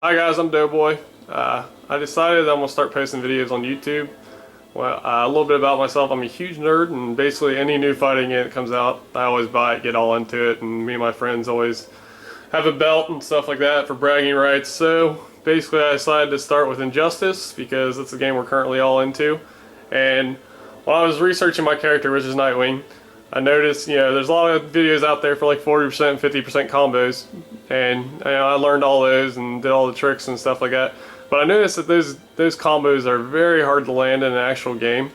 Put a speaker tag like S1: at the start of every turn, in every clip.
S1: Hi guys, I'm Doughboy. I decided I'm gonna start posting videos on YouTube. Well, a little bit about myself. I'm a huge nerd, and basically any new fighting game that comes out, I always buy it, get all into it, and me and my friends always have a belt and stuff like that for bragging rights. So basically, I decided to start with Injustice because it's the game we're currently all into. And while I was researching my character, which is Nightwing, I noticed, there's a lot of videos out there for like 40% and 50% combos, and I learned all those and did all the tricks and stuff like that. But I noticed that those combos are very hard to land in an actual game.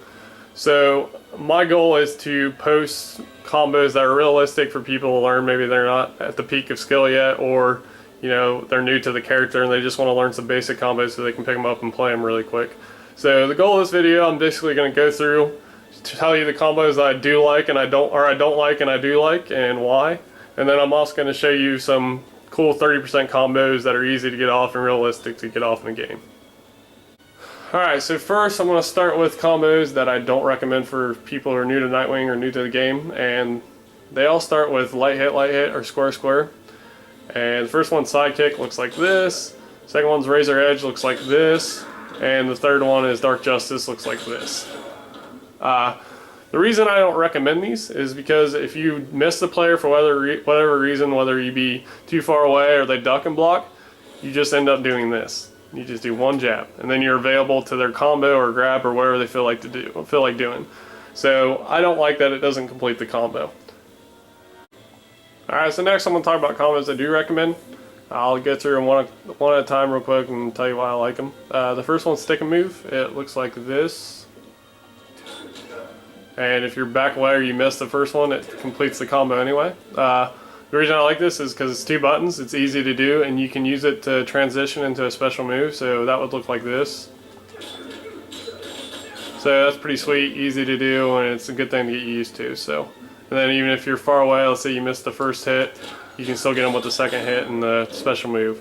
S1: So my goal is to post combos that are realistic for people to learn. Maybe they're not at the peak of skill yet, or they're new to the character and they just want to learn some basic combos so they can pick them up and play them really quick. So the goal of this video, I'm basically going to go through to tell you the combos that I do like and I don't like and I do like and why. And then I'm also going to show you some cool 30% combos that are easy to get off and realistic to get off in the game. Alright, so first I'm going to start with combos that I don't recommend for people who are new to Nightwing or new to the game, and they all start with light hit, or square, square. And the first one's sidekick, looks like this. Second one's razor edge, looks like this. And the third one is dark justice, looks like this. The reason I don't recommend these is because if you miss the player for whatever reason, whether you be too far away or they duck and block, you just end up doing this. You just do one jab, and then you're available to their combo or grab or whatever they feel like doing. So I don't like that it doesn't complete the combo. Alright, so next I'm going to talk about combos I do recommend. I'll get through them one at a time real quick and tell you why I like them. The first one's stick and move. It looks like this. And if you're back away or you missed the first one, it completes the combo anyway. The reason I like this is because it's two buttons, it's easy to do, and you can use it to transition into a special move, so that would look like this. So that's pretty sweet, easy to do, and it's a good thing to get used to. So, and then even if you're far away, let's say you missed the first hit, you can still get them with the second hit and the special move.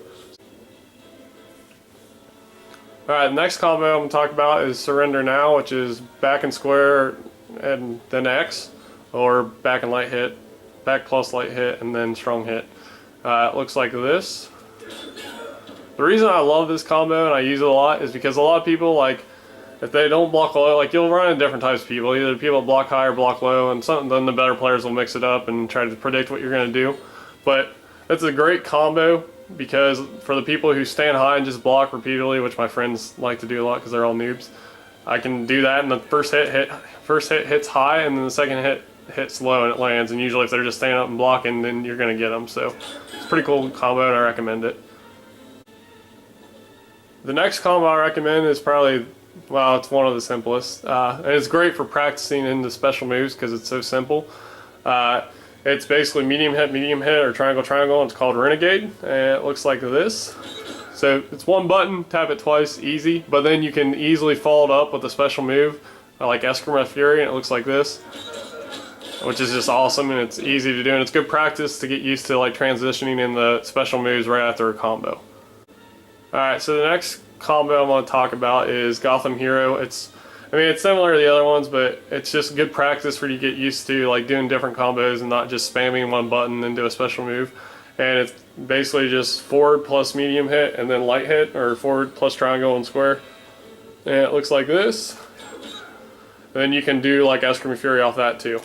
S1: Alright, the next combo I'm going to talk about is Surrender Now, which is back and square and then X, or back and light hit, back plus light hit, and then strong hit. It looks like this. The reason I love this combo and I use it a lot is because a lot of people, like, if they don't block low, like, you'll run into different types of people. Either people block high or block low, and then the better players will mix it up and try to predict what you're going to do. But it's a great combo because for the people who stand high and just block repeatedly, which my friends like to do a lot because they're all noobs, I can do that, and the first hit hits high, and then the second hit hits low and it lands. And usually if they're just standing up and blocking, then you're going to get them. So it's a pretty cool combo and I recommend it. The next combo I recommend is probably, well, it's one of the simplest. And it's great for practicing into special moves because it's so simple. It's basically medium hit, or triangle, triangle, and it's called Renegade. And it looks like this. So it's one button, tap it twice, easy, but then you can easily follow it up with a special move like Eskrima Fury, and it looks like this, which is just awesome, and it's easy to do, and it's good practice to get used to like transitioning in the special moves right after a combo. Alright, so the next combo I want to talk about is Gotham Hero. It's similar to the other ones, but it's just good practice for you to get used to like doing different combos and not just spamming one button into a special move. And it's basically just forward plus medium hit and then light hit, or forward plus triangle and square. And it looks like this. And then you can do like Eskrima Fury off that too.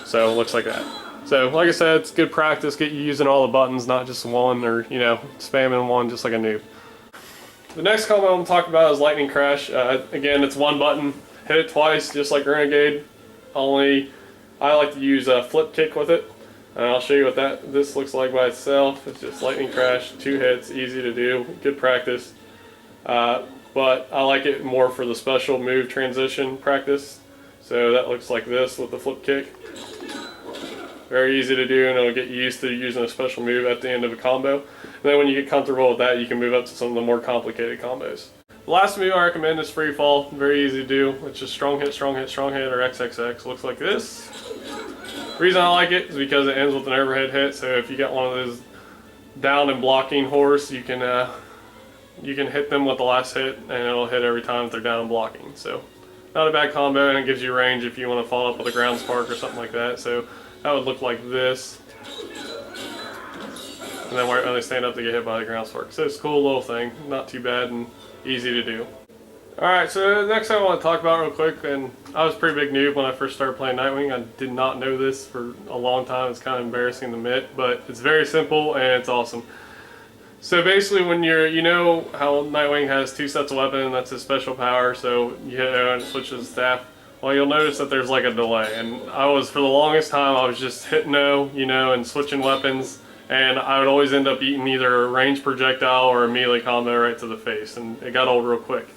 S1: So it looks like that. So like I said, it's good practice, get you using all the buttons, not just one, or spamming one just like a noob. The next combo I'm going to talk about is Lightning Crash. Again, it's one button, hit it twice just like Renegade, only I like to use a flip kick with it. And I'll show you what this looks like by itself. It's just Lightning Crash, 2 hits, easy to do, good practice. But I like it more for the special move transition practice. So that looks like this with the flip kick. Very easy to do, and it'll get you used to using a special move at the end of a combo. And then when you get comfortable with that, you can move up to some of the more complicated combos. The last move I recommend is Free Fall. Very easy to do. It's just strong hit, strong hit, strong hit, or XXX. Looks like this. The reason I like it is because it ends with an overhead hit, so if you got one of those down and blocking horse, you can hit them with the last hit, and it'll hit every time if they're down and blocking. So not a bad combo, and it gives you range if you want to follow up with a ground spark or something like that. So that would look like this. and then when they stand up, they get hit by the ground spark. So it's a cool little thing, not too bad and easy to do. Alright, so the next thing I want to talk about real quick, and I was a pretty big noob when I first started playing Nightwing. I did not know this for a long time. It's kind of embarrassing to admit, but it's very simple and it's awesome. So basically when you know how Nightwing has 2 sets of weapon, and that's his special power, so you hit O and it switches to staff. Well, you'll notice that there's like a delay, and for the longest time, I was just hitting O, and switching weapons, and I would always end up eating either a ranged projectile or a melee combo right to the face, and it got old real quick.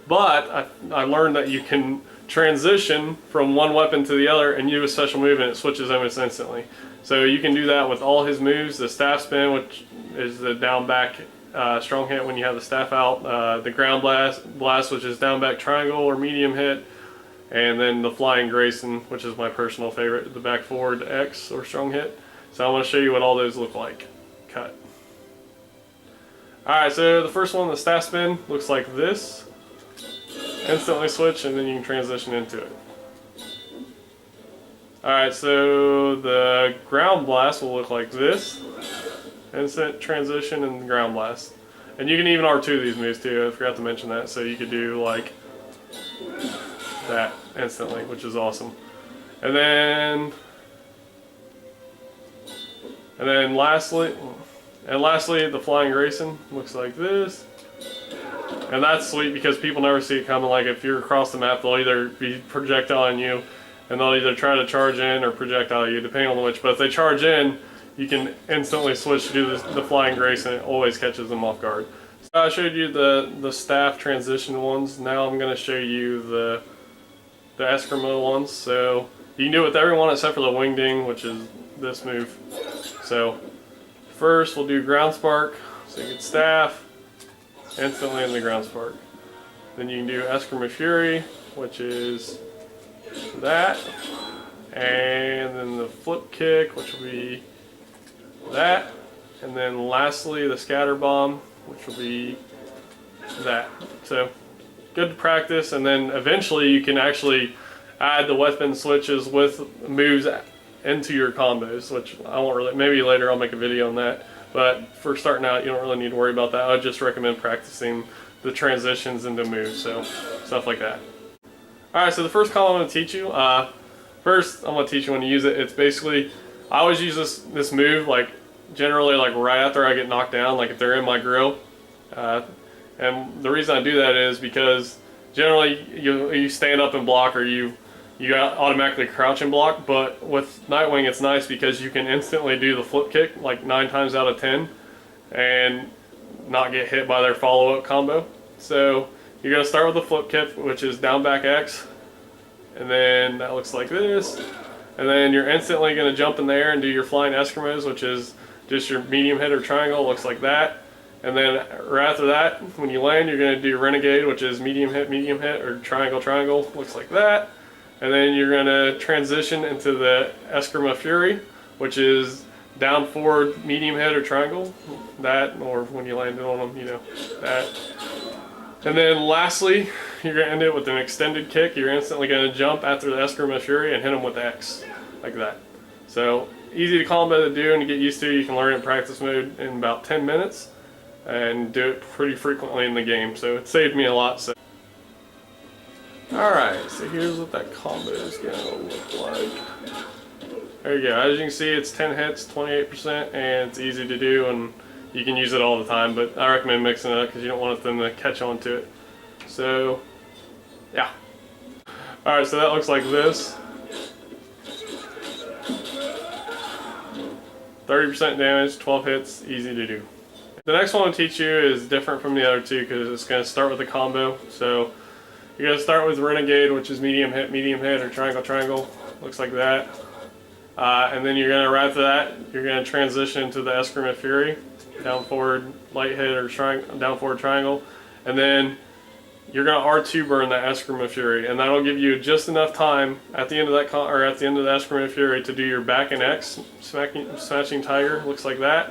S1: But I learned that you can transition from one weapon to the other and use a special move and it switches almost instantly. So you can do that with all his moves, the staff spin, which is the down back strong hit when you have the staff out, the ground blast, which is down back triangle or medium hit, and then the flying Grayson, which is my personal favorite, the back forward X or strong hit. So I want to show you what all those look like. Cut. Alright, so the first one, the staff spin, looks like this. Instantly switch, and then you can transition into it. Alright, so the ground blast will look like this. Instant transition and ground blast. And you can even R2 these moves too, I forgot to mention that. So you could do like that instantly, which is awesome. And then lastly, the flying Grayson looks like this. And that's sweet because people never see it coming. Like if you're across the map, they'll either be projectiling you, and they'll either try to charge in or projectile you, depending on which. But if they charge in, you can instantly switch to do the flying grace, and it always catches them off guard. So I showed you the staff transition ones. Now I'm going to show you the Eskimo ones. So you can do it with everyone except for the wingding, which is this move. So first we'll do ground spark. So you get staff. Instantly in the ground spark. Then you can do Eskimo Fury, which is that, and then the flip kick, which will be that, and then lastly the scatter bomb, which will be that. So good to practice, and then eventually you can actually add the weapon switches with moves into your combos, which I won't really, maybe later I'll make a video on that. But for starting out, you don't really need to worry about that. I just recommend practicing the transitions into moves, so stuff like that. Alright, so the first combo I'm going to teach you, first I'm going to teach you when to use it. It's basically, I always use this move like generally like right after I get knocked down, like if they're in my grill. And the reason I do that is because generally you stand up and block, or you automatically crouch and block, but with Nightwing it's nice because you can instantly do the flip kick like 9 times out of 10 and not get hit by their follow-up combo. So you're going to start with the flip kick, which is down back X, and then that looks like this, and then you're instantly going to jump in there and do your flying Eskimos, which is just your medium hit or triangle, looks like that. And then right after that, when you land, you're going to do Renegade, which is medium hit, or triangle, looks like that. And then you're going to transition into the Eskimo Fury, which is down forward medium hit or triangle, that, or when you landed on them, that. And then lastly, you're going to end it with an extended kick. You're instantly going to jump after the Eskimo Fury and hit them with X, like that. So easy to combo to do and to get used to. You can learn it in practice mode in about 10 minutes and do it pretty frequently in the game. So it saved me a lot. So. Alright, so here's what that combo is going to look like. There you go. As you can see, it's 10 hits, 28%, and it's easy to do, and you can use it all the time, but I recommend mixing it up because you don't want them to catch on to it. So, yeah. Alright, so that looks like this. 30% damage, 12 hits, easy to do. The next one I'll teach you is different from the other two because it's going to start with a combo. So you're going to start with Renegade, which is medium hit, or triangle, looks like that. And then you're going to, right after that, you're going to transition to the Eskimo Fury, down forward light hit or down forward triangle. And then you're going to R2 burn that Eskimo Fury, and that'll give you just enough time at the end of that at the end of the Eskimo Fury to do your back and X smashing tiger, looks like that.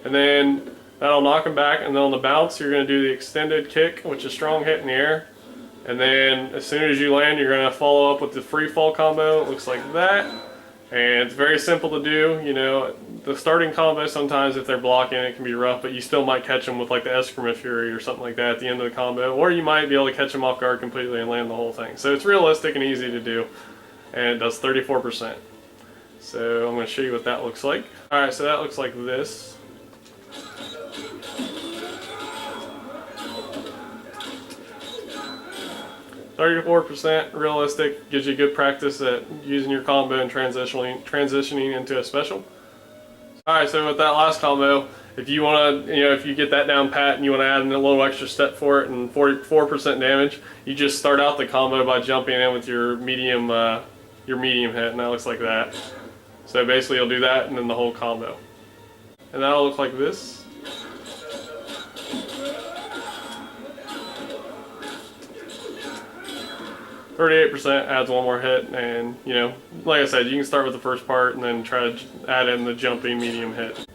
S1: And then that'll knock him back, and then on the bounce you're going to do the extended kick, which is strong hit in the air. And then as soon as you land, you're going to follow up with the free fall combo. It looks like that. And it's very simple to do. the starting combo, sometimes if they're blocking, it can be rough, but you still might catch them with like the Excrement Fury or something like that at the end of the combo, or you might be able to catch them off guard completely and land the whole thing. So it's realistic and easy to do, and it does 34%. So I'm going to show you what that looks like. Alright, so that looks like this. %, realistic, gives you good practice at using your combo and transitioning into a special. Alright, so with that last combo, if you want to, if you get that down pat and you want to add in a little extra step for it and 44% damage, you just start out the combo by jumping in with your medium hit, and that looks like that. So basically you'll do that and then the whole combo. And that'll look like this. %, adds one more hit, and like I said, you can start with the first part and then try to add in the jumping medium hit.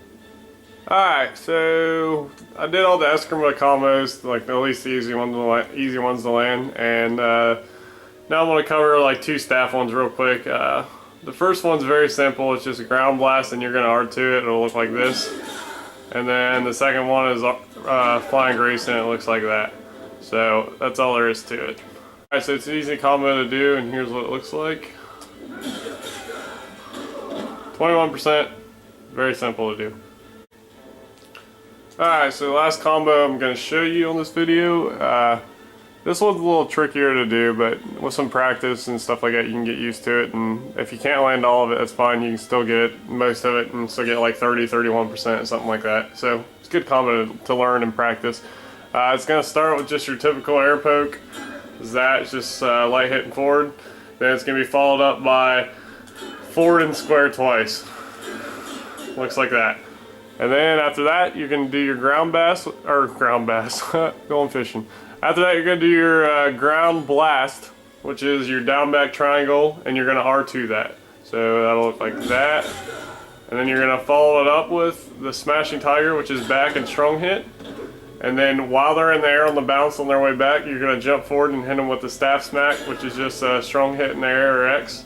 S1: Alright, so I did all the Excrement combos, like at least the easy ones to land, and now I'm going to cover like 2 staff ones real quick. The first one's very simple, it's just a ground blast and you're going to R2 it, it'll look like this. And then the second one is Flying Grace and it looks like that. So that's all there is to it. Alright, so it's an easy combo to do, and here's what it looks like. 21%, very simple to do. Alright, so the last combo I'm going to show you on this video. This one's a little trickier to do, but with some practice and stuff like that you can get used to it, and if you can't land all of it, that's fine. You can still get most of it and still get like 30-31%, something like that. So it's a good combo to learn and practice. It's going to start with just your typical air poke. It's just light hitting forward. Then it's going to be followed up by forward and square twice. Looks like that. And then after that, you're going to do your ground bass, going fishing. After that, you're going to do your ground blast, which is your down back triangle, and you're going to R2 that. So that'll look like that. And then you're going to follow it up with the Smashing Tiger, which is back and strong hit. And then while they're in the air on the bounce on their way back, you're going to jump forward and hit them with the Staff Smack, which is just a strong hit in the air or X.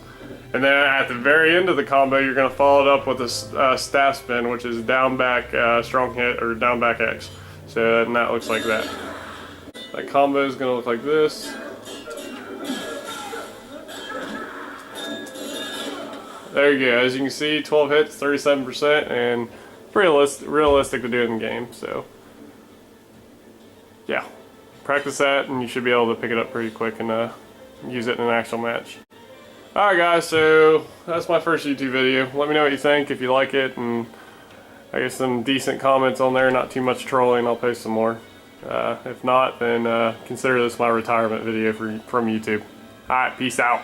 S1: And then at the very end of the combo, you're going to follow it up with a Staff Spin, which is down back strong hit or down back X. So and that looks like that. That combo is going to look like this. There you go. As you can see, 12 hits, 37%, and realistic to do in the game. So yeah, practice that and you should be able to pick it up pretty quick and use it in an actual match. Alright guys, so that's my first YouTube video. Let me know what you think, if you like it, and I guess some decent comments on there, not too much trolling. I'll post some more. If not, then consider this my retirement video from YouTube. Alright, peace out.